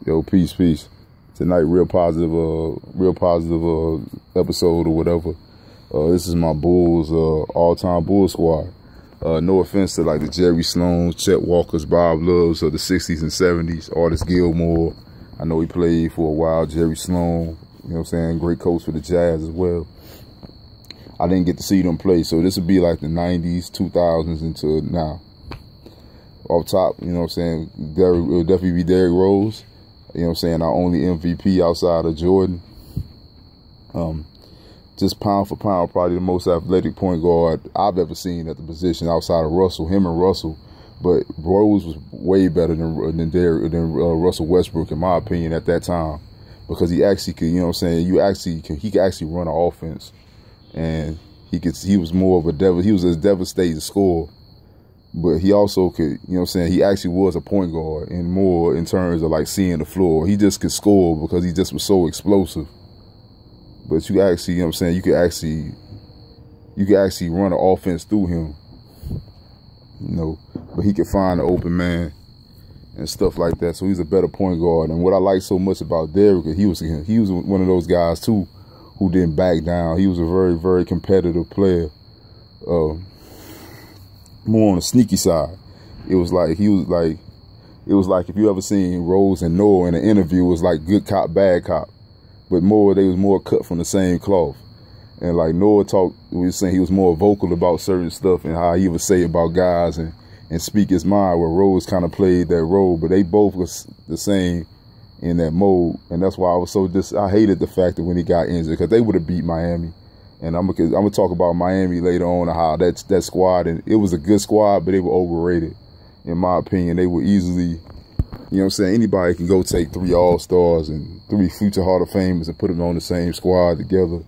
Yo, peace, peace. Tonight, real positive episode or whatever. This is my Bulls, all-time Bulls squad. No offense to like the Jerry Sloan, Chet Walkers, Bob Loves of the 60s and 70s, Artis Gilmore. I know he played for a while, Jerry Sloan, you know what I'm saying? Great coach for the Jazz as well. I didn't get to see them play, so this would be like the 90s, 2000s into now. Off top, you know what I'm saying? It would definitely be Derrick Rose. You know what I'm saying? Our only MVP outside of Jordan. Just pound for pound, probably the most athletic point guard I've ever seen at the position outside of Russell. Him and Russell. But Rose was way better than Russell Westbrook, in my opinion, at that time. Because he actually could, you know what I'm saying? He could actually run an offense. And he was more of he was a devastating scorer. But he also could, you know what I'm saying, he actually was a point guard and more in terms of like seeing the floor. He just could score because he just was so explosive. But you actually, you know what I'm saying, you could actually run an offense through him. You know, but he could find an open man and stuff like that. So he's a better point guard. And what I like so much about Derrick, he was one of those guys too who didn't back down. He was a very, very competitive player. More on the sneaky side. It was like if you ever seen Rose and Noah in an interview, it was like good cop, bad cop. But they was more cut from the same cloth. And like Noah we was saying he was more vocal about certain stuff and how he would say about guys and speak his mind, where Rose kind of played that role. But they both was the same in that mode. And that's why I hated the fact that when he got injured, because they would have beat Miami. And I'm gonna talk about Miami later on, and how that squad, and it was a good squad, but they were overrated, in my opinion. They were easily, you know what I'm saying, anybody can go take 3 All-Stars and 3 future Hall of Famers and put them on the same squad together,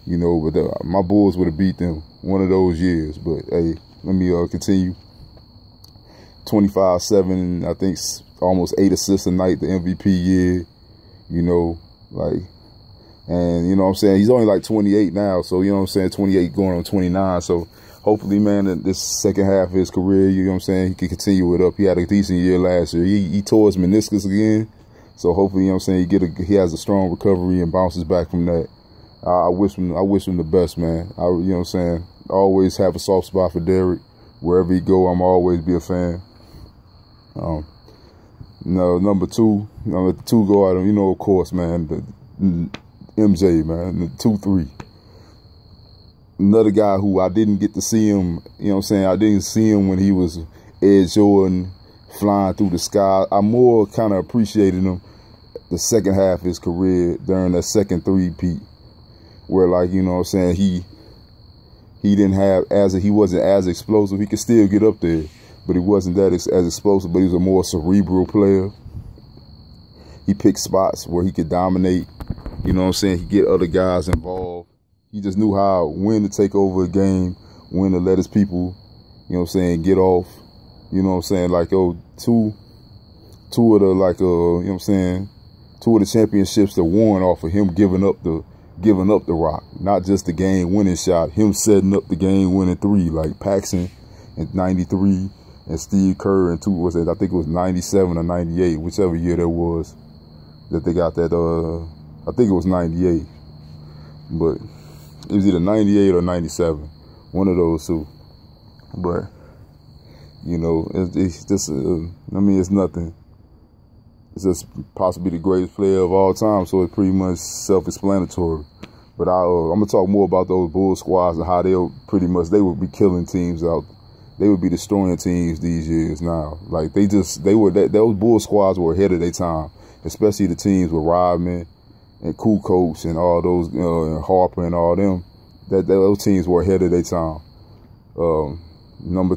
you know. But my Bulls would have beat them one of those years. But hey, let me continue. 25-7, I think almost 8 assists a night, the MVP year, you know, like. And, you know what I'm saying, he's only like 28 now. So, you know what I'm saying, 28 going on 29. So, hopefully, man, in this second half of his career, you know what I'm saying, he can continue it up. He had a decent year last year. He tore his meniscus again. So, hopefully, you know what I'm saying, he has a strong recovery and bounces back from that. I wish him the best, man. You know what I'm saying, I always have a soft spot for Derrick. Wherever he go, I'm always be a fan. Number two guard, you know, of course, man, MJ, man, the 2-3. Another guy who I didn't get to see him, you know what I'm saying, I didn't see him when he was Ed Jordan flying through the sky. I more kind of appreciated him the second half of his career during that second three-peat, where, like, you know what I'm saying, he wasn't as explosive. He could still get up there, but he wasn't as explosive, but he was a more cerebral player. He picked spots where he could dominate. You know what I'm saying? He get other guys involved. He just knew when to take over a game, when to let his people, you know what I'm saying, get off. You know what I'm saying? Like, two of the, like, you know what I'm saying, 2 of the championships that won off of him giving up the rock. Not just the game-winning shot, him setting up the game-winning 3, like Paxson in 93 and Steve Kerr in I think it was 97 or 98, whichever year that was, that they got that, I think it was 98, but it was either 98 or 97, one of those two. But, you know, it's just, it's nothing. It's just possibly the greatest player of all time, so it's pretty much self-explanatory. But I'm going to talk more about those Bulls squads and how they would be killing teams out. They would be destroying teams these years now. Like, those Bulls squads were ahead of their time, especially the teams with Rodman and Kukoc and all those, and Harper and all them, those teams were ahead of their time. Number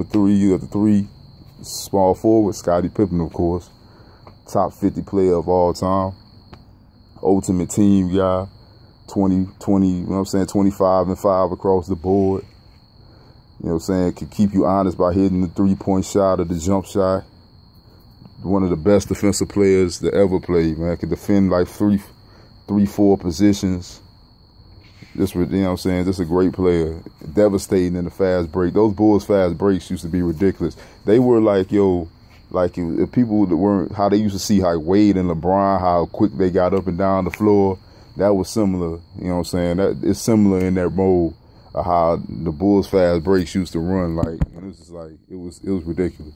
3, you got the 3 small forwards, Scottie Pippen, of course, top 50 player of all time, ultimate team guy, 20, you know what I'm saying, 25-5 across the board. You know what I'm saying, could keep you honest by hitting the 3-point shot or the jump shot. One of the best defensive players to ever play, man. Could defend like 3-4 positions. You know what I'm saying? Just a great player. Devastating in the fast break. Those Bulls fast breaks used to be ridiculous. They were like, Like if people that weren't, how they used to see how Wade and LeBron, how quick they got up and down the floor, that was similar. You know what I'm saying? That it's similar in that mold of how the Bulls fast breaks used to run. Like, and it was just like it was ridiculous.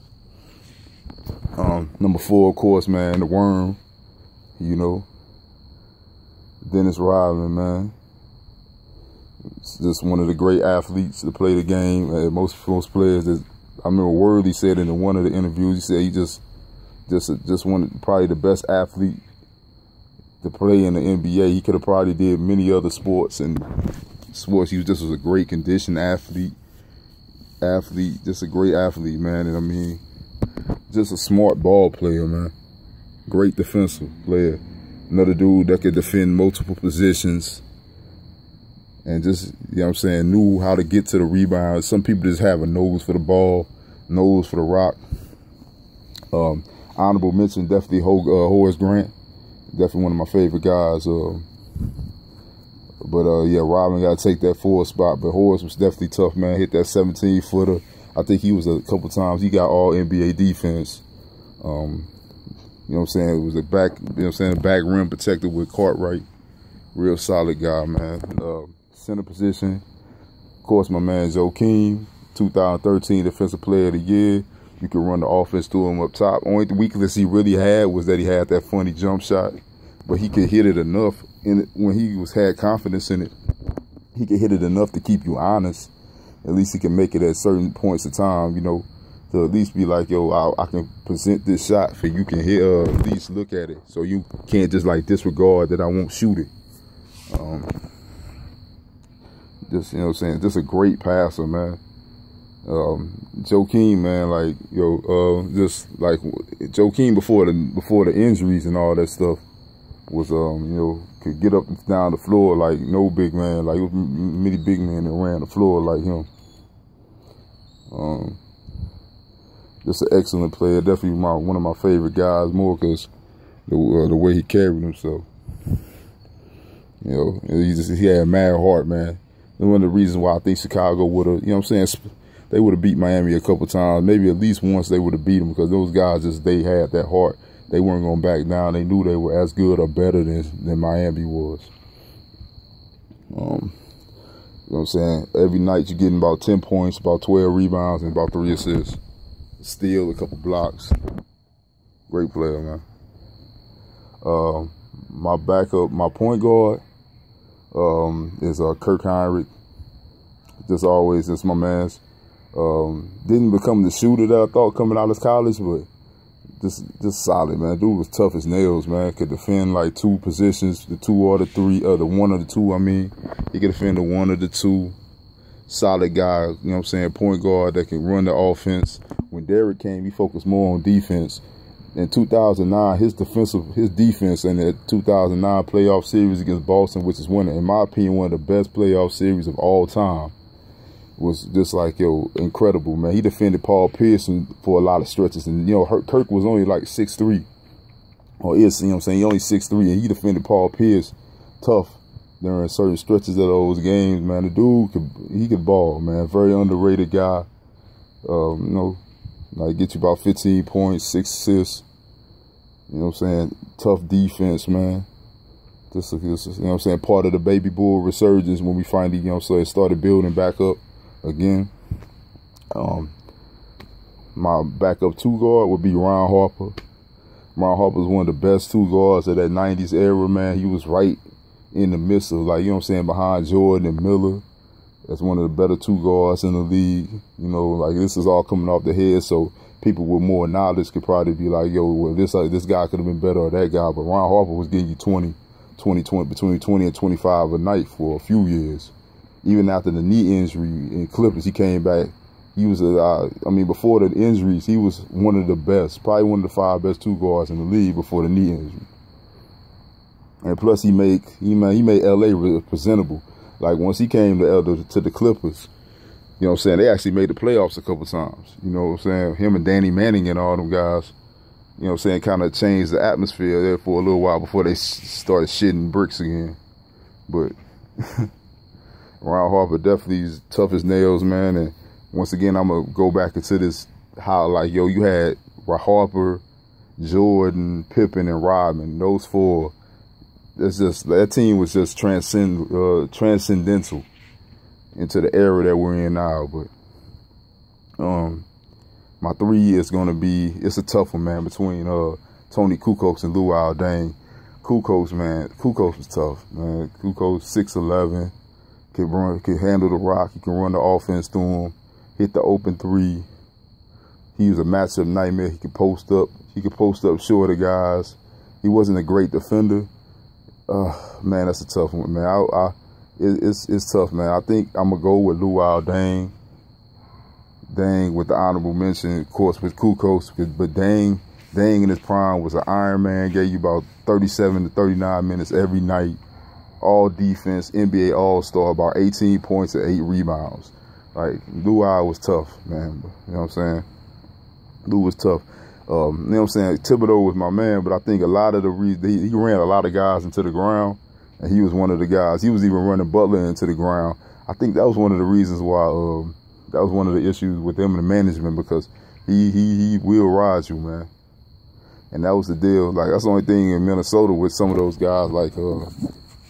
Number 4, of course, man, the Worm. You know, Dennis Rodman, man. It's just one of the great athletes to play the game. Most players that I remember Worthy said in one of the interviews, he said he just one probably the best athlete to play in the NBA. He could have probably did many other sports and sports. He just was a great conditioned athlete, just a great athlete, man. And I mean, just a smart ball player, man. Great defensive player. Another dude that could defend multiple positions. And just, you know what I'm saying, knew how to get to the rebound. Some people just have a nose for the ball, nose for the rock. Honorable mention, definitely Horace Grant. Definitely one of my favorite guys. Yeah, Rodman got to take that 4 spot. But Horace was definitely tough, man. Hit that 17-footer. I think he was a couple times. He got all NBA defense. You know what I'm saying? It was a back, you know what I'm saying, back rim protected with Cartwright. Real solid guy, man. Center position, of course, my man Joakim, 2013 Defensive Player of the Year. You could run the offense through him up top. Only weakness he really had was that he had that funny jump shot, but he could hit it enough. And when he had confidence in it, he could hit it enough to keep you honest. At least he can make it at certain points of time, you know, to at least be like, yo, I can present this shot for you can hit, at least look at it. So you can't just like disregard that I won't shoot it. Just, you know what I'm saying, just a great passer, man. Joakim, man, like, just like Joakim before the injuries and all that stuff was, you know, could get up and down the floor like no big man. Like, it was many big men that ran the floor like him. Just an excellent player. Definitely one of my favorite guys, more because the way he carried himself. You know, he had a mad heart, man. And one of the reasons why I think Chicago would have, you know what I'm saying, they would have beat Miami a couple times. Maybe at least once they would have beat them, because those guys they had that heart. They weren't going to back down. They knew they were as good or better than Miami was. You know what I'm saying? Every night you're getting about 10 points, about 12 rebounds, and about 3 assists. Steal, a couple blocks. Great player, man. My backup, my point guard, is Kirk Hinrich. Just my man's. Didn't become the shooter that I thought coming out of college, but just solid, man. Dude was tough as nails, man. Could defend like 2 positions, the 2 or the 3, the 1 or the 2. I mean, he could defend the 1 or the 2. Solid guy, you know what I'm saying? Point guard that can run the offense. When Derrick came, he focused more on defense. In 2009, his defense in the 2009 playoff series against Boston, which is in my opinion, one of the best playoff series of all time, was just like, incredible, man. He defended Paul Pierce for a lot of stretches. And, you know, Kirk was only like 6'3", or is, you know what I'm saying, he only 6'3", and he defended Paul Pierce tough during certain stretches of those games, man. The dude, he could ball, man. Very underrated guy. You know, like get you about 15 points, 6 assists. You know what I'm saying? Tough defense, man. This, you know what I'm saying, part of the baby bull resurgence when we finally, you know what I'm saying, started building back up again. My backup 2 guard would be Ron Harper. Ron Harper was one of the best 2 guards of that 90s era, man. He was right in the midst of, like, you know what I'm saying, behind Jordan and Miller. That's one of the better 2 guards in the league. You know, like, this is all coming off the head, so people with more knowledge could probably be like, yo, well, this guy could have been better or that guy. But Ron Harper was getting you 20, between 20 and 25 a night for a few years. Even after the knee injury in Clippers, he came back. He was, before the injuries, he was one of the best, probably one of the 5 best 2 guards in the league before the knee injury. And plus, he made LA presentable. Like, once he came to the Clippers, you know what I'm saying, they actually made the playoffs a couple times. You know what I'm saying? Him and Danny Manning and all them guys, you know what I'm saying, kind of changed the atmosphere there for a little while before they started shitting bricks again. But Ron Harper definitely is tough as nails, man. And once again, I'm going to go back into this, how, like, you had Harper, Jordan, Pippen, and Rodman. Those four. That team was just transcendental into the era that we're in now. But my 3 is gonna be, it's a tough one, man, between Tony Kukoc and Luol Deng. Kukoc, man, Kukoc was tough, man. Kukoc 6'11", can handle the rock. He can run the offense through him, hit the open 3. He was a matchup nightmare. He could post up. He could post up shorter guys. He wasn't a great defender. Man, that's a tough one, man. It's tough, man. I think I'm gonna go with Luol Deng. Deng with the honorable mention, of course, with Kukoc. But Deng in his prime was an Iron Man. Gave you about 37 to 39 minutes every night. All defense, NBA All-Star, about 18 points and 8 rebounds. Like, Luol was tough, man. You know what I'm saying? Lou was tough. You know what I'm saying? Thibodeau was my man, but I think a lot of the reason he ran a lot of guys into the ground, and he was one of the guys. He was even running Butler into the ground. I think that was one of the reasons why. That was one of the issues with him and the management, because he will ride you, man. And that was the deal. Like, that's the only thing in Minnesota with some of those guys. Like,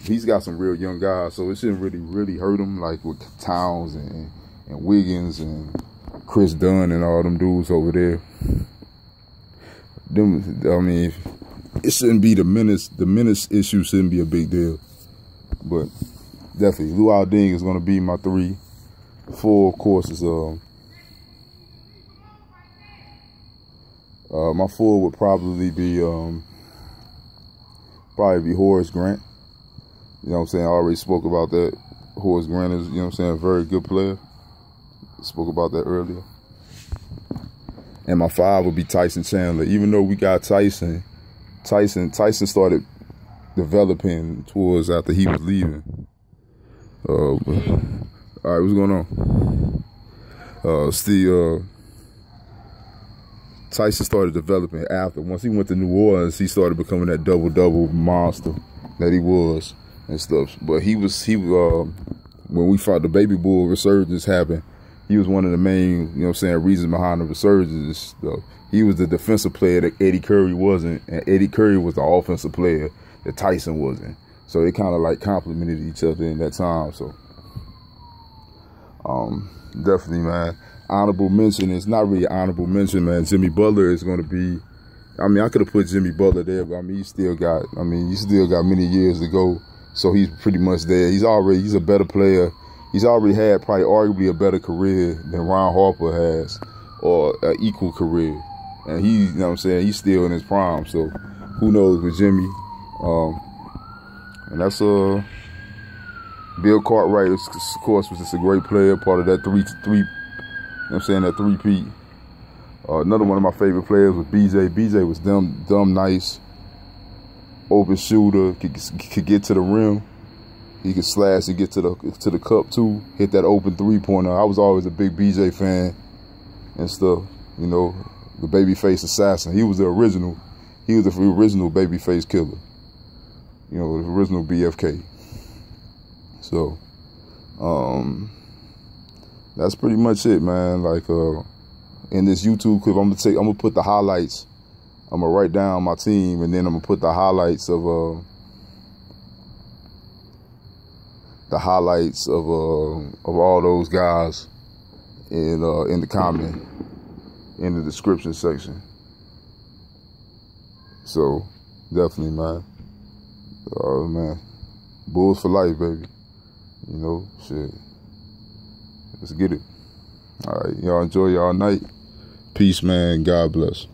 he's got some real young guys, so it shouldn't really hurt him. Like with Towns and Wiggins and Chris Dunn and all them dudes over there. I mean, it shouldn't be the menace issue shouldn't be a big deal. But definitely, Luol Deng is going to be my 3. 4, of course, is my 4 would probably be Horace Grant. You know what I'm saying? I already spoke about that. Horace Grant is, you know what I'm saying, a very good player. Spoke about that earlier. And my 5 would be Tyson Chandler. Even though we got Tyson started developing towards after he was leaving. All right, what's going on? Tyson started developing after. Once he went to New Orleans, he started becoming that double-double monster that he was and stuff. But he when we fought the Baby Bull resurgence happened, he was one of the main, you know what I'm saying, reasons behind the resurgence stuff. He was the defensive player that Eddie Curry wasn't, and Eddie Curry was the offensive player that Tyson wasn't. So they kind of like complemented each other in that time. So definitely, man. Honorable mention is not really honorable mention, man. Jimmy Butler is going to be, I mean, I could have put Jimmy Butler there, but I mean, he still got many years to go. So he's pretty much there. He's a better player. He's already had probably arguably a better career than Ron Harper has, or an equal career. And he, you know what I'm saying, he's still in his prime. So who knows with Jimmy. And that's Bill Cartwright, of course, was just a great player, part of that three, you know what I'm saying, that 3-peat. Another one of my favorite players was BJ. BJ was dumb nice, open shooter, could get to the rim. He could slash and get to the cup too, hit that open 3-pointer. I was always a big BJ fan and stuff, you know, the babyface assassin. He was the original babyface killer. You know, the original BFK. So, that's pretty much it, man. Like, in this YouTube clip, I'm gonna put the highlights. I'm gonna write down my team, and then I'm gonna put the highlights of all those guys in the comment, in the description section. So, definitely, man. Man, Bulls for life, baby. You know, shit. Let's get it. All right, y'all enjoy y'all night. Peace, man. God bless.